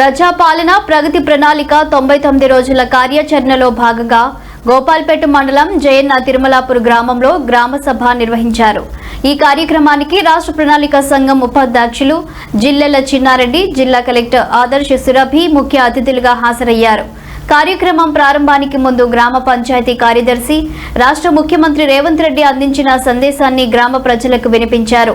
ప్రజాపాలన ప్రగతి ప్రణాళిక 99 రోజుల కార్యాచరణలో భాగంగా గోపాల్పేట మండలం జయన్న తిరుమలాపూర్ గ్రామంలో గ్రామ సభ నిర్వహించారు। ఈ కార్యక్రమానికి రాష్ట్ర ప్రణాళిక సంఘం ఉపాధ్యక్షులు జిల్లెల చిన్నారెడ్డి, జిల్లా కలెక్టర్ ఆదర్శ సురభి ముఖ్య అతిథులుగా హాజరయ్యారు। కార్యక్రమం ప్రారంభానికి ముందు గ్రామ పంచాయతీ కార్యదర్శి రాష్ట్ర ముఖ్యమంత్రి రేవంత్ రెడ్డి అందించిన సందేశాన్ని గ్రామ ప్రజలకు వినిపించారు।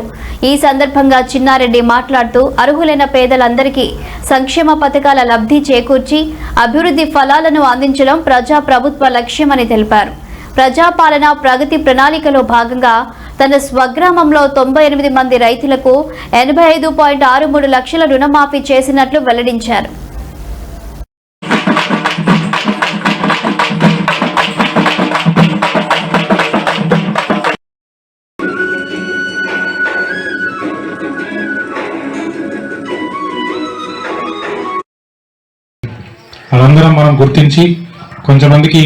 ఈ సందర్భంగా చిన్నారెడ్డి మాట్లాడుతూ అర్హులైన పేదలందరికీ సంక్షేమ పథకాల లబ్ధి చేకూర్చి అభివృద్ధి ఫలాలను అందించడం ప్రజా ప్రభుత్వ లక్ష్యమని తెలిపారు। ప్రజాపాలన ప్రగతి ప్రణాళికలో భాగంగా తన స్వగ్రామంలో 98 మంది రైతులకు 85.63 లక్షల రుణమాఫీ చేసినట్లు వెల్లడించారు। అదందరం మనం గుర్తించి కొంతమందికి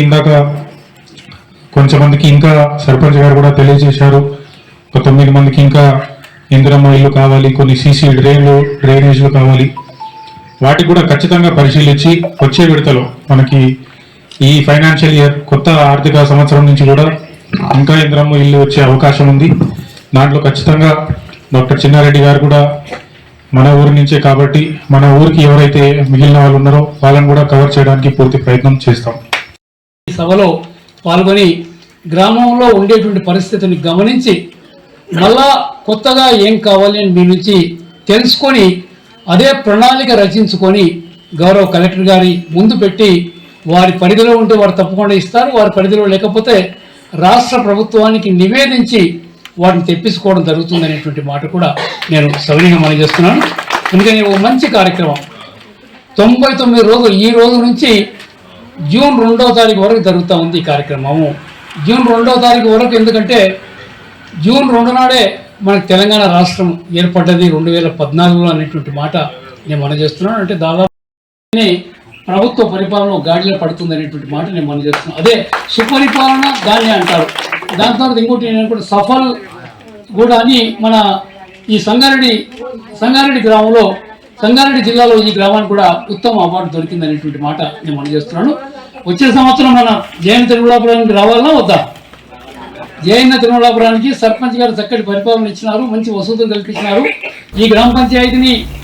ఇంకా సర్పంచ్ గారు కూడా తెలియజేశారు। 9 మందికి ఇంకా ఇందిరమ్మ ఇల్లు కావాలి, కొన్ని సీసీ డ్రైనేజ్లు కావాలి। వాటికి కూడా ఖచ్చితంగా పరిశీలించి వచ్చే విడతలో మనకి ఈ ఫైనాన్షియల్ ఇయర్ కొత్త ఆర్థిక సంవత్సరం నుంచి కూడా ఇంకా ఇందిరమ్మ ఇల్లు వచ్చే అవకాశం ఉంది। దాంట్లో ఖచ్చితంగా డాక్టర్ చిన్నారెడ్డి గారు కూడా మన ఊరి నుంచే కాబట్టి మన ఊరికి ఎవరైతే మిగిలిన వాళ్ళు ఉన్నారో వాళ్ళని కూడా కవర్ చేయడానికి పూర్తి ప్రయత్నం చేస్తాం। ఈ సభలో పాల్గొని గ్రామంలో ఉండేటువంటి పరిస్థితిని గమనించి మళ్ళా కొత్తగా ఏం కావాలి అని మీ నుంచి తెలుసుకొని అదే ప్రణాళిక రచించుకొని గౌరవ కలెక్టర్ గారి ముందు పెట్టి వారి పరిధిలో ఉంటే వారు తప్పకుండా ఇస్తారు, వారి పరిధిలో లేకపోతే రాష్ట్ర ప్రభుత్వానికి నివేదించి వాటిని తెప్పించుకోవడం జరుగుతుంది అనేటువంటి మాట కూడా నేను సవినీయంగా మనం చేస్తున్నాను। అందుకని ఓ మంచి కార్యక్రమం 99 రోజులు ఈ రోజు నుంచి జూన్ 2వ తారీఖు వరకు జరుగుతూ ఉంది ఈ కార్యక్రమము। జూన్ 2వ తారీఖు వరకు ఎందుకంటే జూన్ 2 నాడే మనకు తెలంగాణ రాష్ట్రం ఏర్పడ్డది 2014లో అనేటువంటి మాట నేను మనం చేస్తున్నాను। అంటే దాదాపు ప్రభుత్వ పరిపాలన గాడిలో పడుతుంది అనేటువంటి మాట నేను మనం చేస్తున్నాను। అదే సుపరిపాలన దాన్ని అంటారు। దాని తర్వాత ఇంకోటి ఏంటంటే సఫల్ కూడా అని మన ఈ సంగారెడ్డి గ్రామంలో సంగారెడ్డి జిల్లాలో ఈ గ్రామానికి కూడా ఉత్తమ అవార్డు దొరికింది అనేటువంటి మాట నేను మనం చేస్తున్నాను। వచ్చే సంవత్సరం మన జయన్న తిరుమలాపురానికి రావాలన్నా వద్దా? జయన్న తిరుమలాపురానికి సర్పంచ్ గారు చక్కటి పరిపాలన ఇచ్చినారు, మంచి వసతులు కల్పించినారు। ఈ గ్రామ పంచాయతీని